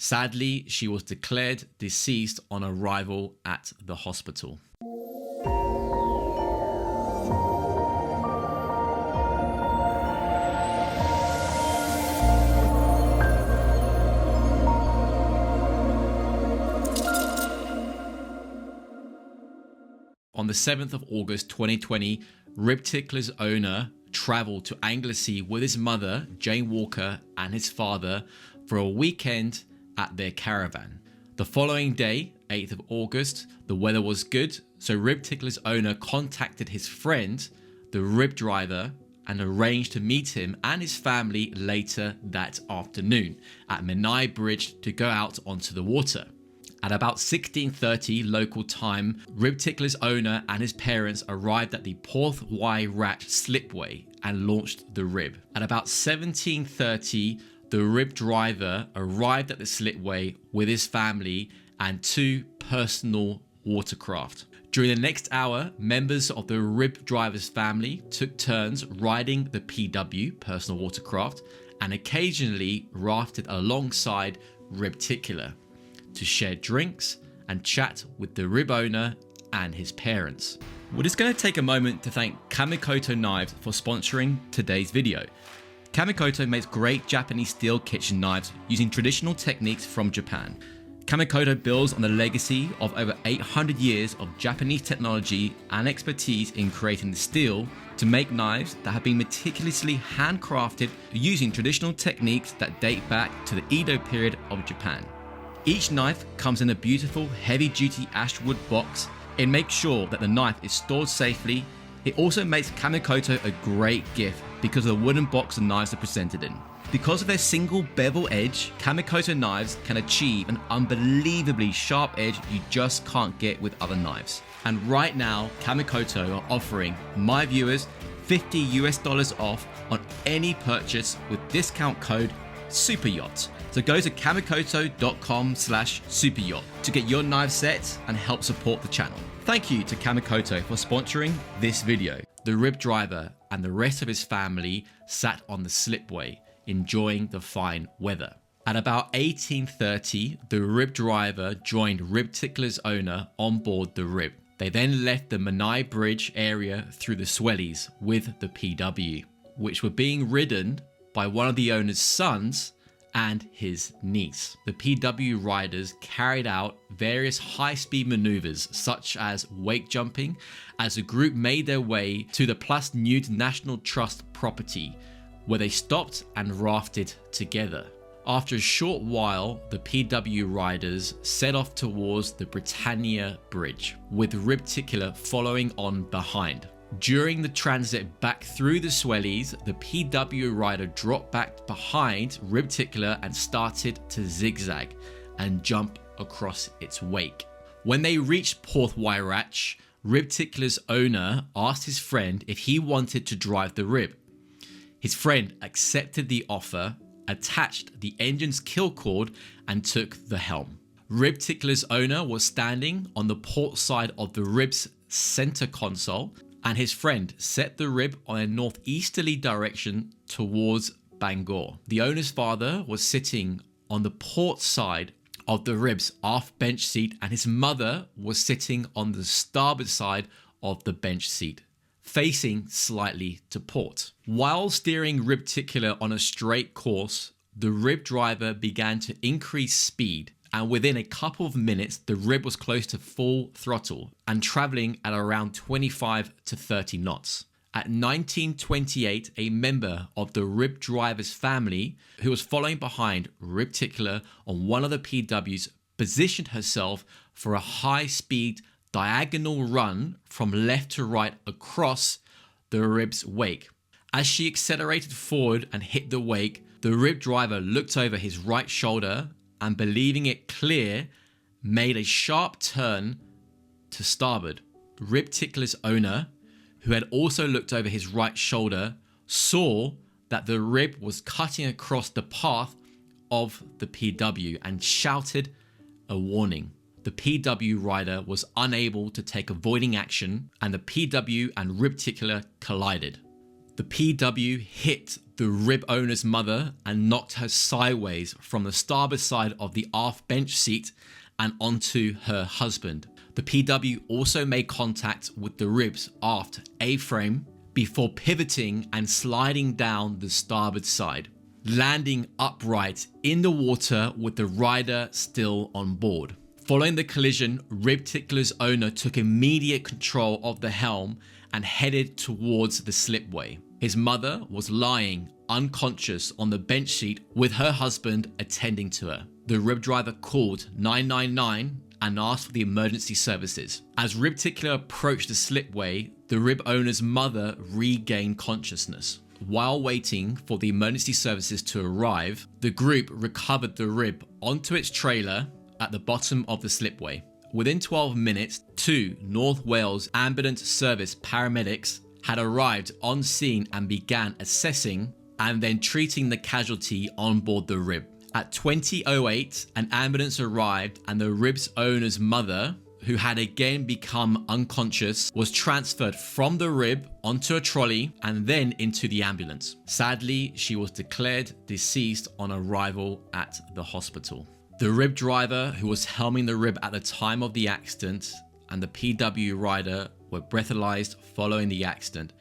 Sadly, she was declared deceased on arrival at the hospital. On the 7th of August 2020, Rib Tickler's owner travelled to Anglesey with his mother, Jane Walker, and his father for a weekend at their caravan. The following day, 8th of August, the weather was good, so Rib Tickler's owner contacted his friend, the rib driver, and arranged to meet him and his family later that afternoon at Menai Bridge to go out onto the water. At about 16:30 local time, Rib Tickler's owner and his parents arrived at the Porth-y-Rach slipway and launched the rib. At about 17:30, the rib driver arrived at the slipway with his family and 2 personal watercraft. During the next hour, members of the rib driver's family took turns riding the PW, personal watercraft, and occasionally rafted alongside Rib Tickler to share drinks and chat with the rib owner and his parents. We're just going to take a moment to thank Kamikoto Knives for sponsoring today's video. Kamikoto makes great Japanese steel kitchen knives using traditional techniques from Japan. Kamikoto builds on the legacy of over 800 years of Japanese technology and expertise in creating the steel to make knives that have been meticulously handcrafted using traditional techniques that date back to the Edo period of Japan. Each knife comes in a beautiful heavy-duty ashwood box. It makes sure that the knife is stored safely. It also makes Kamikoto a great gift because of the wooden box the knives are presented in. Because of their single bevel edge, Kamikoto knives can achieve an unbelievably sharp edge you just can't get with other knives. And right now, Kamikoto are offering my viewers $50 off on any purchase with discount code super-yacht. So go to kamikoto.com/super-yacht to get your knife set and help support the channel. Thank you to Kamikoto for sponsoring this video. The rib driver and the rest of his family sat on the slipway, enjoying the fine weather. At about 18:30, the rib driver joined Rib Tickler's owner on board the rib. They then left the Menai Bridge area through the Swellies with the PW, which were being ridden by one of the owner's sons and his niece. The PW riders carried out various high-speed maneuvers such as wake jumping as the group made their way to the Plus Nude National Trust property, where they stopped and rafted together. After a short while, the PW riders set off towards the Britannia Bridge, with Rib Tickler following on behind. During the transit back through the Swellies, the PW rider dropped back behind Rib Tickler and started to zigzag and jump across its wake. When they reached Porth-y-Rach, Rib Tickler's owner asked his friend if he wanted to drive the rib. His friend accepted the offer, attached the engine's kill cord, and took the helm. Rib Tickler's owner was standing on the port side of the rib's center console, and his friend set the rib on a northeasterly direction towards Bangor. The owner's father was sitting on the port side of the rib's aft bench seat, and his mother was sitting on the starboard side of the bench seat, facing slightly to port. While steering Rib Tickler on a straight course, the rib driver began to increase speed, and within a couple of minutes, the rib was close to full throttle and traveling at around 25 to 30 knots. At 19:28, a member of the rib driver's family, who was following behind Rib Tickler on one of the PWs, positioned herself for a high-speed diagonal run from left to right across the rib's wake. As she accelerated forward and hit the wake, the rib driver looked over his right shoulder and, believing it clear, made a sharp turn to starboard. Rib Tickler's owner, who had also looked over his right shoulder, saw that the rib was cutting across the path of the PW and shouted a warning. The PW rider was unable to take avoiding action, and the PW and Rib Tickler collided. The PW hit the rib owner's mother and knocked her sideways from the starboard side of the aft bench seat and onto her husband. The PW also made contact with the rib's aft A-frame before pivoting and sliding down the starboard side, landing upright in the water with the rider still on board. Following the collision, Rib Tickler's owner took immediate control of the helm and headed towards the slipway. His mother was lying unconscious on the bench seat with her husband attending to her. The rib driver called 999 and asked for the emergency services. As Rib Tickler approached the slipway, the rib owner's mother regained consciousness. While waiting for the emergency services to arrive, the group recovered the rib onto its trailer at the bottom of the slipway. Within 12 minutes, 2 North Wales Ambulance Service paramedics had arrived on scene and began assessing and then treating the casualty on board the rib. At 20:08, an ambulance arrived and the rib's owner's mother, who had again become unconscious, was transferred from the rib onto a trolley and then into the ambulance. Sadly, she was declared deceased on arrival at the hospital. The rib driver, who was helming the rib at the time of the accident, and the PW rider were breathalyzed following the accident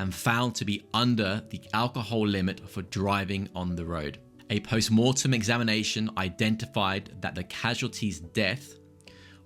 and found to be under the alcohol limit for driving on the road. A post-mortem examination identified that the casualty's death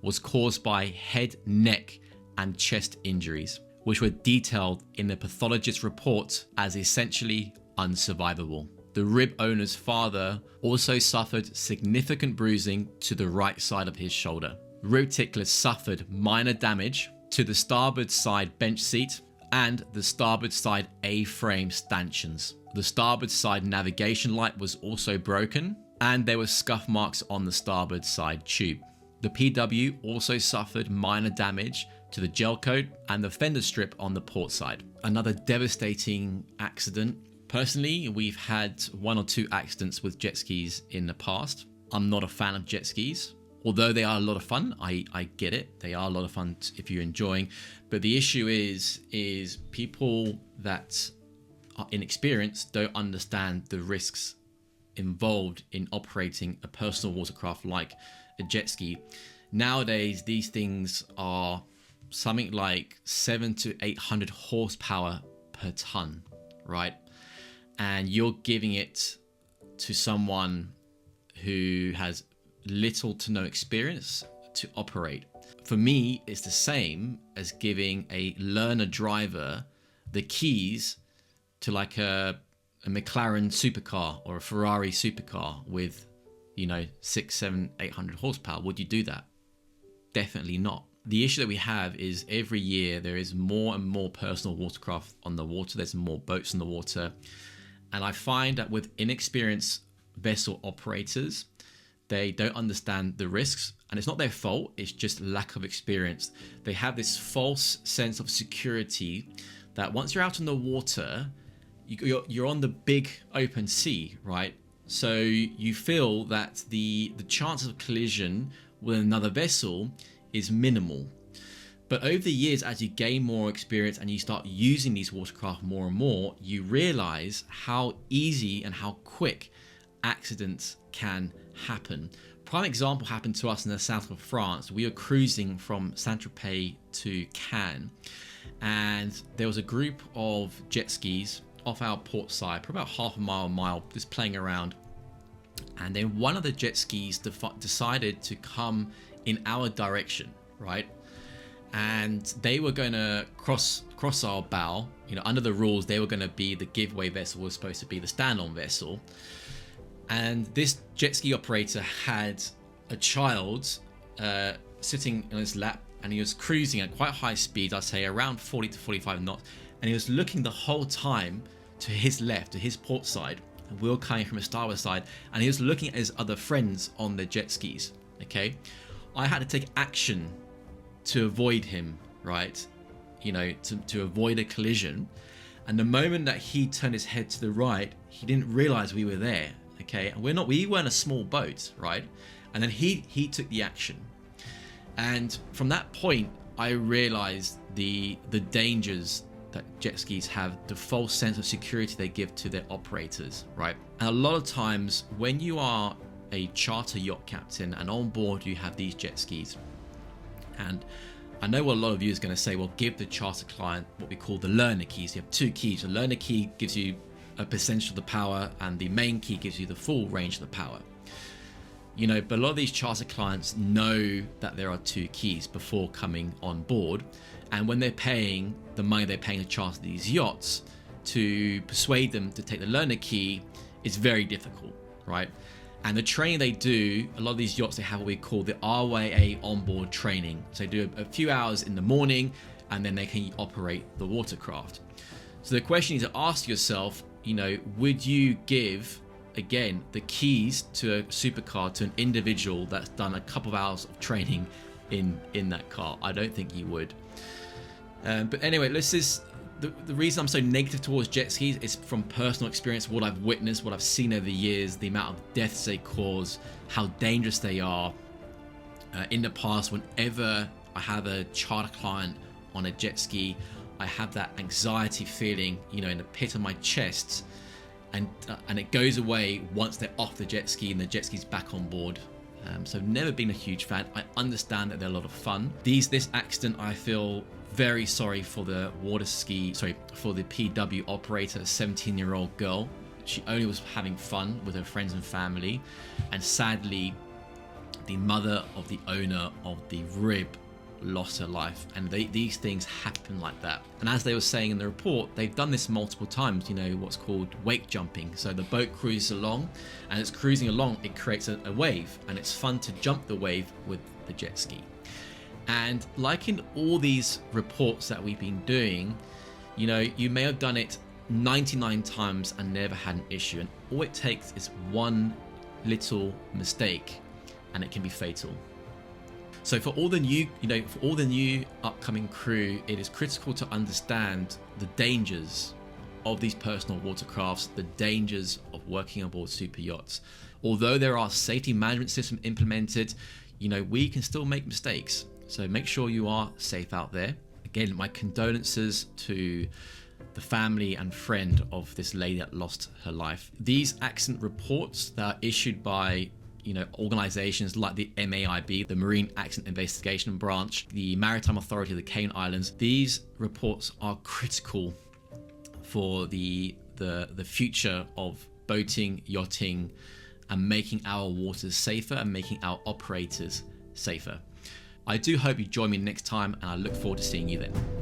was caused by head, neck, and chest injuries, which were detailed in the pathologist's report as essentially unsurvivable. The rib owner's father also suffered significant bruising to the right side of his shoulder. Rib Tickler suffered minor damage to the starboard side bench seat and the starboard side A-frame stanchions. The starboard side navigation light was also broken, and there were scuff marks on the starboard side tube. The PW also suffered minor damage to the gel coat and the fender strip on the port side. Another devastating accident. Personally, we've had 1 or 2 accidents with jet skis in the past. I'm not a fan of jet skis. Although they are a lot of fun, I get it. They are a lot of fun if you're enjoying. But the issue is people that are inexperienced don't understand the risks involved in operating a personal watercraft like a jet ski. Nowadays, these things are something like 700 to 800 horsepower per ton, right? And you're giving it to someone who has little to no experience to operate. For me, it's the same as giving a learner driver the keys to like a McLaren supercar or a Ferrari supercar with, 600, 700, 800 horsepower. Would you do that? Definitely not. The issue that we have is every year there is more and more personal watercraft on the water. There's more boats on the water. And I find that with inexperienced vessel operators, they don't understand the risks, and it's not their fault. It's just lack of experience. They have this false sense of security that once you're out on the water, you're on the big open sea, right? So you feel that the chance of collision with another vessel is minimal. But over the years, as you gain more experience and you start using these watercraft more and more, you realize how easy and how quick accidents can happen. Prime example happened to us in the south of France. We were cruising from Saint-Tropez to Cannes, and there was a group of jet skis off our port side, for about half a mile, just playing around. And then one of the jet skis decided to come in our direction, right? And they were going to cross our bow. Under the rules, they were going to be the giveaway vessel, was supposed to be the stand-on vessel. And this jet ski operator had a child sitting on his lap, and he was cruising at quite high speed, I'd say around 40 to 45 knots. And he was looking the whole time to his left, to his port side. And we were coming from a starboard side, and he was looking at his other friends on the jet skis. Okay, I had to take action to avoid him, right? To avoid a collision. And the moment that he turned his head to the right, he didn't realize we were there. Okay, and we weren't a small boat, right? And then he took the action. And from that point, I realized the dangers that jet skis have the false sense of security they give to their operators, right? And a lot of times when you are a charter yacht captain and on board you have these jet skis, and I know what a lot of you is going to say, well, give the charter client what we call the learner keys. You have two keys. The learner key gives you a percentage of the power, and the main key gives you the full range of the power. You know, but a lot of these charter clients know that there are two keys before coming on board. And when they're paying the money they're paying to charter these yachts, to persuade them to take the learner key is very difficult, right? And the training they do, a lot of these yachts, they have what we call the RYA onboard training. So they do a few hours in the morning, and then they can operate the watercraft. So the question is to ask yourself, you know, would you give, again, the keys to a supercar to an individual that's done a couple of hours of training in that car? I don't think you would. But anyway, the reason I'm so negative towards jet skis is from personal experience, what I've witnessed, what I've seen over the years, the amount of deaths they cause, how dangerous they are. In the past, whenever I have a charter client on a jet ski, I have that anxiety feeling, you know, in the pit of my chest, and it goes away once they're off the jet ski and the jet ski's back on board. So never been a huge fan. I understand that they're a lot of fun. This accident, I feel very sorry for the for the PW operator, a 17-year-old girl. She only was having fun with her friends and family, and sadly, the mother of the owner of the Rib lost her life. And these things happen like that. And as they were saying in the report, they've done this multiple times, you know, what's called wake jumping. So the boat cruises along, and it's cruising along, it creates a wave, and it's fun to jump the wave with the jet ski. And like in all these reports that we've been doing, you know, you may have done it 99 times and never had an issue, and all it takes is one little mistake and it can be fatal. So for all the new upcoming crew, it is critical to understand the dangers of these personal watercrafts, the dangers of working on board super yachts. Although there are safety management systems implemented, you know, we can still make mistakes. So make sure you are safe out there. Again, my condolences to the family and friend of this lady that lost her life. These accident reports that are issued by, you know, organizations like the MAIB, the Marine Accident Investigation Branch, the Maritime Authority of the Cayman Islands, these reports are critical for the future of boating, yachting, and making our waters safer and making our operators safer. I do hope you join me next time, and I look forward to seeing you then.